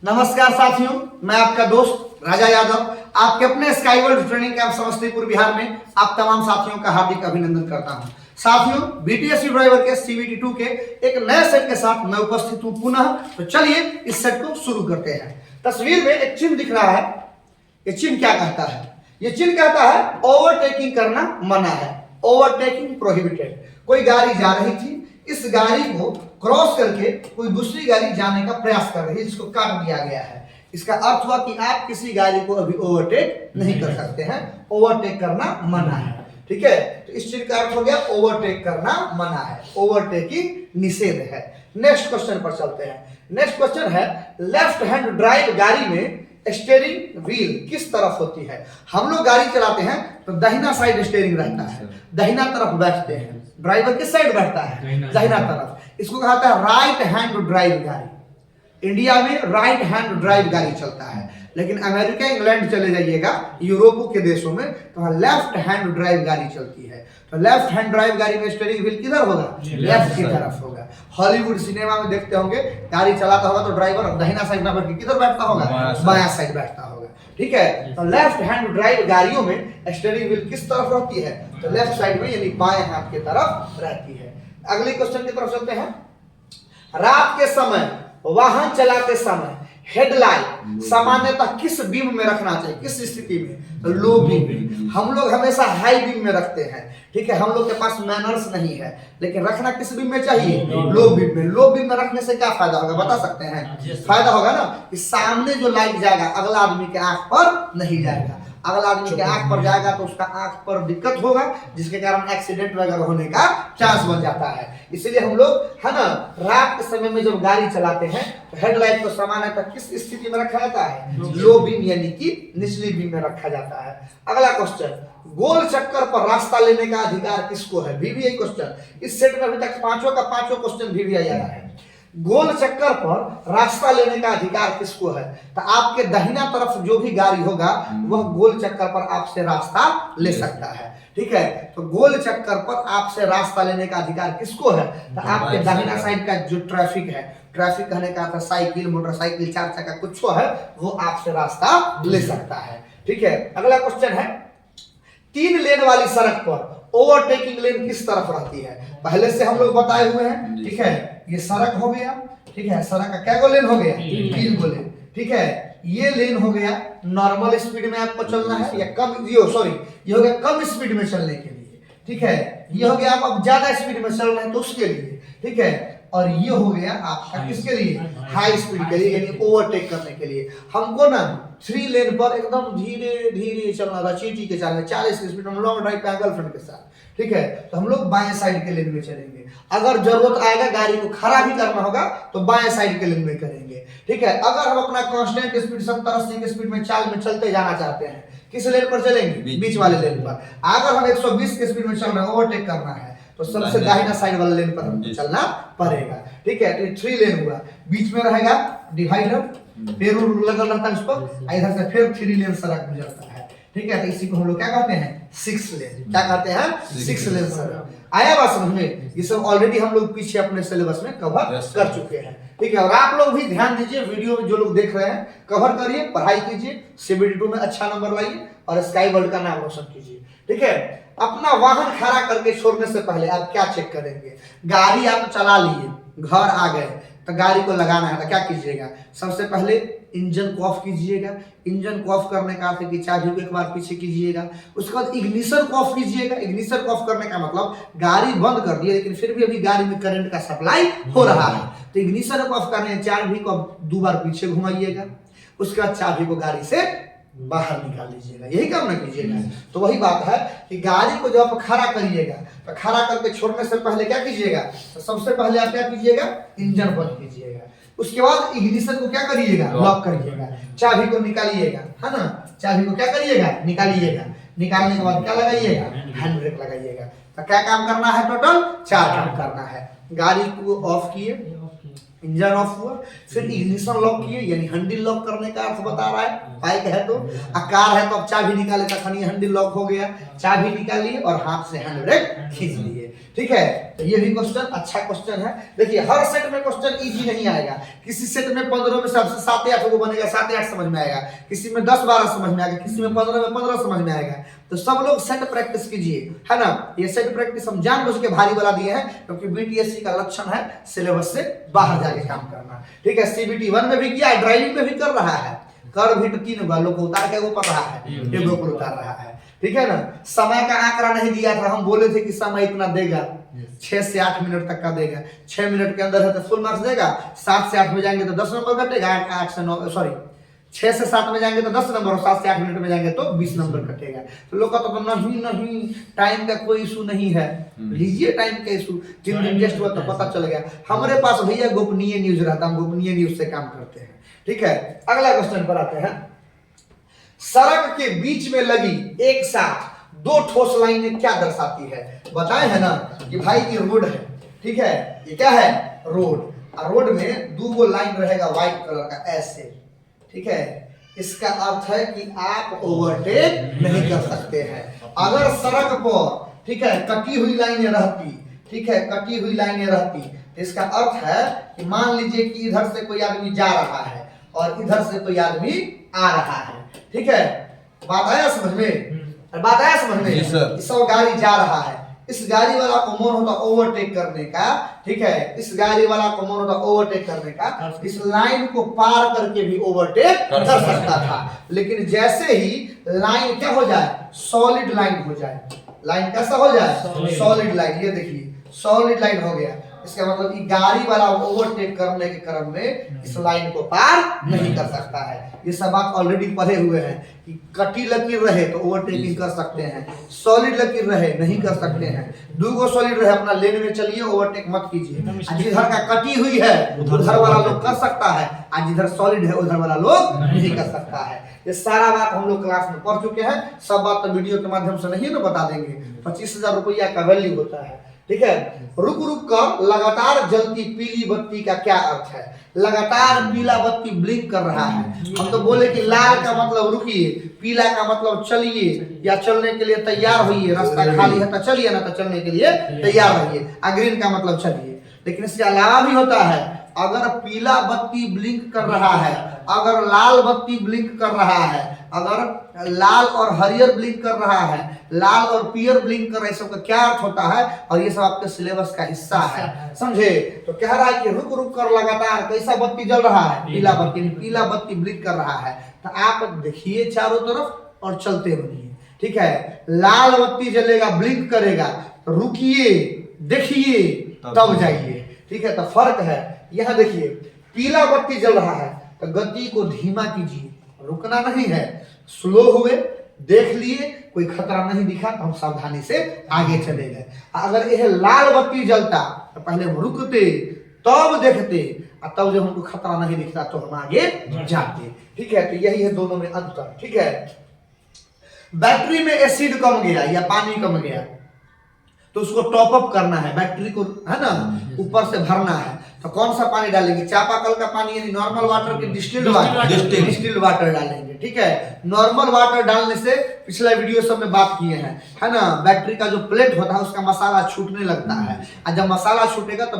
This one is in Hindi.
नमस्कार साथियों, मैं आपका दोस्त राजा यादव आपके अपने sky world training camp Samastipur Bihar में आप तमाम साथियों का हार्दिक अभिनंदन करता हूं। साथियों, बीटीएससी ड्राइवर के सीवीटी 2 के एक नए सेट के साथ मैं उपस्थित हूं पुनः। तो चलिए इस सेट को शुरू करते हैं। तस्वीर में एक चिन्ह दिख रहा है। ये चिन्ह क्या कहता है? ये चिन्ह कहता है ओवरटेकिंग करना मना है, ओवरटेकिंग प्रोहिबिटेड। कोई गाड़ी जा रही थी, इस गाड़ी को क्रॉस करके कोई दूसरी गाड़ी जाने का प्रयास कर रही है, जिसको काट दिया गया है। इसका अर्थ हुआ कि आप किसी गाड़ी को अभी ओवरटेक नहीं कर सकते हैं, ओवरटेक करना मना है। ठीक है, तो इस चीज का अर्थ हो गया ओवरटेक करना मना है, ओवरटेकिंग निषेध है। नेक्स्ट क्वेश्चन पर चलते हैं। नेक्स्ट क्वेश्चन है, लेफ्ट हैंड ड्राइव गाड़ी में स्टीयरिंग व्हील किस तरफ होती है? हम लोग गाड़ी चलाते हैं तो दाहिना साइड स्टीयरिंग रहता है, दाहिना तरफ बैठते हैं। ड्राइवर किस साइड बैठता है? दाहिना तरफ। इसको कहता है राइट हैंड ड्राइव गाड़ी। इंडिया में राइट हैंड ड्राइव गाड़ी चलता है, लेकिन अमेरिका इंग्लैंड चले जाइएगा, यूरोप के देशों में, तो लेफ्ट हैंड ड्राइव गाड़ी चलती है। तो लेफ्ट हैंड ड्राइव गाड़ी में स्टीयरिंग व्हील किधर होगा? लेफ्ट की तरफ होगा। हॉलीवुड सिनेमा में देखते होंगे, गाड़ी चलाता होगा तो ड्राइवर दाहिना साइड में बैठ के किधर बैठता होगा? बायां साइड बैठता होगा। ठीक है, तो लेफ्ट हैंड ड्राइव गाड़ियों में स्टीयरिंग व्हील किस तरफ रहती है? तो लेफ्ट साइड में, यानी बाएं हाथ की तरफ रहती है। अगले क्वेश्चन की तरफ चलते हैं। रात के समय वाहन चलाते समय हेडलाइट सामान्यतः किस बीम में रखना चाहिए? किस स्थिति में? तो लो बीम में। हम लोग हमेशा हाई बीम में रखते हैं। ठीक है, हम लोग के पास मैनर्स नहीं है, लेकिन रखना किस बीम में चाहिए? लो बीम में। लो बीम में रखने से क्या फायदा होगा बता सकते हैं? फायदा होगा ना कि सामने जो लाइट जाएगा अगला आदमी के आंख पर नहीं जाएगा। अगला आदमी के आंख पर जाएगा तो उसका आंख पर दिक्कत होगा, जिसके कारण एक्सीडेंट वगैरह होने का चांस बन जाता है। इसलिए हम लोग है ना, रात के समय में जब गाड़ी चलाते हैं तो हेडलाइट को सामान्यतः किस स्थिति में रखा जाता है? लो बीम, यानी कि निचली बीम में रखा जाता है। अगला क्वेश्चन, गोल चक्कर पर रास्ता लेने का अधिकार किसको है? VVI question. इस सेट में अभी तक पांचों का पांचों क्वेश्चन वीवीआई आया है। गोल चक्कर पर रास्ता लेने का अधिकार किसको है? तो आपके दाहिना तरफ जो भी गाड़ी होगा वह गोल चक्कर पर आपसे रास्ता ले सकता है। ठीक है, तो गोल चक्कर पर आपसे रास्ता लेने का अधिकार किसको है? तो आपके दाहिना साइड का जो ट्रैफिक है, ट्रैफिक कहने का था साइकिल, मोटरसाइकिल, चार चक्का कुछ है, वो आपसे रास्ता ले सकता है। ठीक है, अगला क्वेश्चन है, 3 लेन वाली सड़क पर ओवरटेकिंग लेन किस तरफ रहती है? पहले से हम लोग बताए हुए हैं। ठीक है, ये सड़क हो गया। ठीक है, सड़क का क्या गो लेन हो गया? 3 गो लेन। ठीक है, ये लेन हो गया नॉर्मल स्पीड में आपको चलना है, या कम, ये हो गया कम स्पीड में चलने के लिए। ठीक है, ये हो गया आप अब ज्यादा स्पीड में चल रहे हैं तो उसके लिए। ठीक है, और ये हो गया आपका किसके लिए? हाई स्पीड के लिए, यानी ओवरटेक करने के लिए। हमको ना 3 लेन पर एकदम धीरे धीरे चलना था, चींटी के चाल में 40 की स्पीड में लॉन्ग ड्राइव पे गर्लफ्रेंड के साथ। ठीक है, तो हम लोग बाएं साइड के लेन में चलेंगे। अगर जरूरत आएगा गाड़ी को खड़ा भी करना होगा तो बाएं साइड के लेन में करेंगे। ठीक है, अगर हम अपना कांस्टेंट स्पीड 70-80 की स्पीड में चाल में चलते जाना चाहते हैं, किस लेन पर चलेंगे? बीच वाले लेन पर। अगर हम 120 की स्पीड में चल रहे हैं, ओवरटेक करना है, तो सबसे दाहिना साइड वाले लेन पर हमको चलना पड़ेगा। ठीक है, तो 3 लेन हुआ। बीच में रहेगा डिवाइडर, पेड़ लगल रहता है उस पर, इधर से फिर 3 लेन सड़क गुजरता है। ठीक है, तो इसी को हम लोग क्या कहते हैं? 6 लेन। क्या कहते हैं? 6 लेन सड़क। आया बात समझ में? ये सब ऑलरेडी हम लोग पीछे अपने सिलेबस में कवर कर चुके हैं। ठीक है, और आप लोग भी ध्यान दीजिए, वीडियो में जो लोग देख रहे हैं कवर करिए, पढ़ाई कीजिए, सीबीटी 2 में अच्छा नंबर लाइए और स्काई वर्ल्ड का नाम रोशन कीजिए। ठीक है, अपना वाहन खड़ा करके छोड़ने से पहले आप क्या चेक करेंगे? गाड़ी आप चला लिए, घर आ गए तो गाड़ी को लगाना है तो क्या कीजिएगा? सबसे पहले इंजन को ऑफ कीजिएगा। इंजन को ऑफ करने का अर्थ कि चाबी को एक बार पीछे कीजिएगा। उसके बाद इग्निशन को ऑफ कीजिएगा। इग्निशन को ऑफ करने का मतलब गाड़ी बंद कर दिया लेकिन फिर भी अभी गाड़ी में करंट का सप्लाई हो रहा है, तो इग्निशन को ऑफ करने, चाबी को 2 बार पीछे घुमाइएगा। उसके बाद चाबी को गाड़ी से बाहर निकाल लीजिएगा, यही काम ना कीजिएगा। तो वही बात है कि गाड़ी को जब आप खड़ा करिएगा तो खड़ा करके छोड़ने से पहले क्या कीजिएगा? तो सबसे पहले आप क्या कीजिएगा? इंजन बंद कीजिएगा। उसके बाद इग्निशन को क्या करिएगा? लॉक करिएगा। चाबी को निकालिएगा, है ना, चाबी को क्या करिएगा? निकालिएगा। निकालने के बाद क्या लगाइएगा? हैंड ब्रेक लगाइएगा। तो क्या काम करना है? टोटल 4 काम करना है। गाड़ी को ऑफ किए, इंजन ऑफ हुआ, फिर इग्निशन लॉक किए, यानी हैंडल लॉक करने का अर्थ बता रहा है। बाइक है तो, कार है तो अब चाबी निकाले तक हैंडल लॉक हो गया, चाबी निकालिए और हाथ से हैंड ब्रेक खींच लिए। ठीक है, तो ये भी क्वेश्चन अच्छा क्वेश्चन है। देखिए हर सेट में क्वेश्चन इजी नहीं आएगा, किसी सेट में 15 में सबसे 7 या 8 को बनेगा, 7 या 8 समझ में आएगा, किसी में 10-12 समझ में आएगा, किसी में 15 में 15 समझ में आएगा। तो सब लोग सेट प्रैक्टिस कीजिए, है ना। ये सेट प्रैक्टिस हम जानबूझ के भारी वाला दिए हैं, क्योंकि बीटीएससी का लक्षण है सिलेबस से बाहर जाके काम करना। ठीक है, सीबीटी 1 में भी किया है, ड्राइविंग में भी कर रहा है, कर भी तो 3 वालों को उतार के ऊपर रहा है, एगो को उतार रहा है। ठीक है ना, समय का आंकड़ा नहीं दिया था, हम बोले थे कि समय इतना देगा, 6 से 8 मिनट तक का देगा, 6 मिनट के अंदर है तो फुल मार्क्स देगा, 7 से 8 में जाएंगे तो 10 नंबर कटेगा, 8 से 9 सॉरी 6 से 7 में जाएंगे तो 10 नंबर, और 7 से 8 मिनट में जाएंगे तो 20 नंबर कटेगा। तो लोग कहते तो नहीं टाइम का कोई इशू नहीं है, लीजिए टाइम का इशू, 3 दिन टेस्ट हुआ तो पता चल गया। हमारे पास भैया गोपनीय न्यूज रहता, हम गोपनीय न्यूज से काम करते हैं। ठीक है, अगला क्वेश्चन पर आते हैं। सड़क के बीच में लगी एक साथ 2 ठोस लाइनें क्या दर्शाती है? बताए है ना कि भाई ये रोड है, ठीक है, ये क्या है? रोड। और रोड में 2 लाइन रहेगा व्हाइट कलर का ऐसे, ठीक है। इसका अर्थ है कि आप ओवरटेक नहीं कर सकते हैं। अगर सड़क पर, ठीक है, कटी हुई लाइनें रहती, ठीक है, कटी हुई लाइनें रहती, तो इसका अर्थ है कि मान लीजिए कि इधर से कोई आदमी जा रहा है और इधर से कोई आदमी आ रहा है, ठीक है। बात आया समझ में? बात आया समझ में? इस गाड़ी जा रहा है, इस गाड़ी वाला को मन होता ओवरटेक करने का, ठीक है, इस गाड़ी वाला को मन होता ओवरटेक करने का, इस लाइन को पार करके भी ओवरटेक कर सकता था। लेकिन जैसे ही लाइन क्या हो जाए, सॉलिड लाइन हो जाए, लाइन कैसा हो जाए, सॉलिड लाइन, ये देखिए सॉलिड लाइन हो गया, इसका मतलब कि गाड़ी वाला ओवरटेक करने के क्रम में इस लाइन को पार नहीं कर सकता है। ये सब आप ऑलरेडी पढ़े हुए हैं कि कटी लकीर रहे तो ओवरटेकिंग कर सकते हैं, सॉलिड लकीर रहे नहीं कर सकते हैं। 2 सॉलिड रहे अपना लेन में चलिए, ओवरटेक मत कीजिए। जिधर का कटी हुई है उधर वाला लोग कर सकता है, आज जिधर सॉलिड है उधर वाला लोग नहीं कर सकता है। ये सारा बात हम लोग क्लास में पढ़ चुके हैं, सब बात तो वीडियो के माध्यम से नहीं ना बता देंगे। 25,000 रुपया का वैल्यू होता है, ठीक है। रुक रुक कर लगातार जलती पीली बत्ती का क्या अर्थ है? लगातार पीला बत्ती ब्लिंक कर रहा है। हम तो बोले कि लाल का मतलब रुकिए, पीला का मतलब चलिए या चलने के लिए तैयार होइए, रास्ता खाली है तो चलिए, ना तो चलने के लिए तैयार रहिए। ग्रीन का मतलब चलिए। लेकिन इसके अलावा भी होता है, अगर पीला बत्ती ब्लिंक कर रहा है, अगर लाल बत्ती ब्लिंक कर रहा है, अगर लाल और हरियर ब्लिंक कर रहा है, लाल और पीयर ब्लिंक कर रहा है, सब का क्या अर्थ होता है? और ये सब आपके सिलेबस का हिस्सा है, समझे? तो कह रहा है कि रुक रुक कर लगातार कैसा बत्ती जल रहा है? पीला बत्ती, पीला बत्ती ब्लिंक कर रहा है। तो आप देखिए चारों तरफ और चलते बनिए, ठीक है। लाल बत्ती जलेगा, ब्लिंक करेगा, तो रुकिए, देखिए, तब जाइए, ठीक है। तो फर्क है। यहाँ देखिए पीला बत्ती जल रहा है तो गति को धीमा कीजिए, रुकना नहीं है, स्लो हुए, देख लिए, कोई खतरा नहीं दिखा तो हम सावधानी से आगे चले गए। अगर यह लाल बत्ती जलता तो पहले हम रुकते, तब देखते, और तब जब हमको खतरा नहीं दिखता तो हम आगे जाते, ठीक है। तो यही है दोनों में अंतर, ठीक है। बैटरी में एसिड कम गया या पानी कम गया तो उसको टॉप अप करना है, बैटरी को, है ना, ऊपर से भरना है। तो कौन सा पानी डालेंगे? चापाकल का पानी यानी नॉर्मल वाटर के डिस्टिल्ड वाटर डालेंगे, ठीक है। नॉर्मल वाटर डालने से पिछला वीडियो सब में बात किए हैं, है ना, बैटरी का जो प्लेट होता है उसका मसाला छूटने लगता है, और जब मसाला छूटेगा तो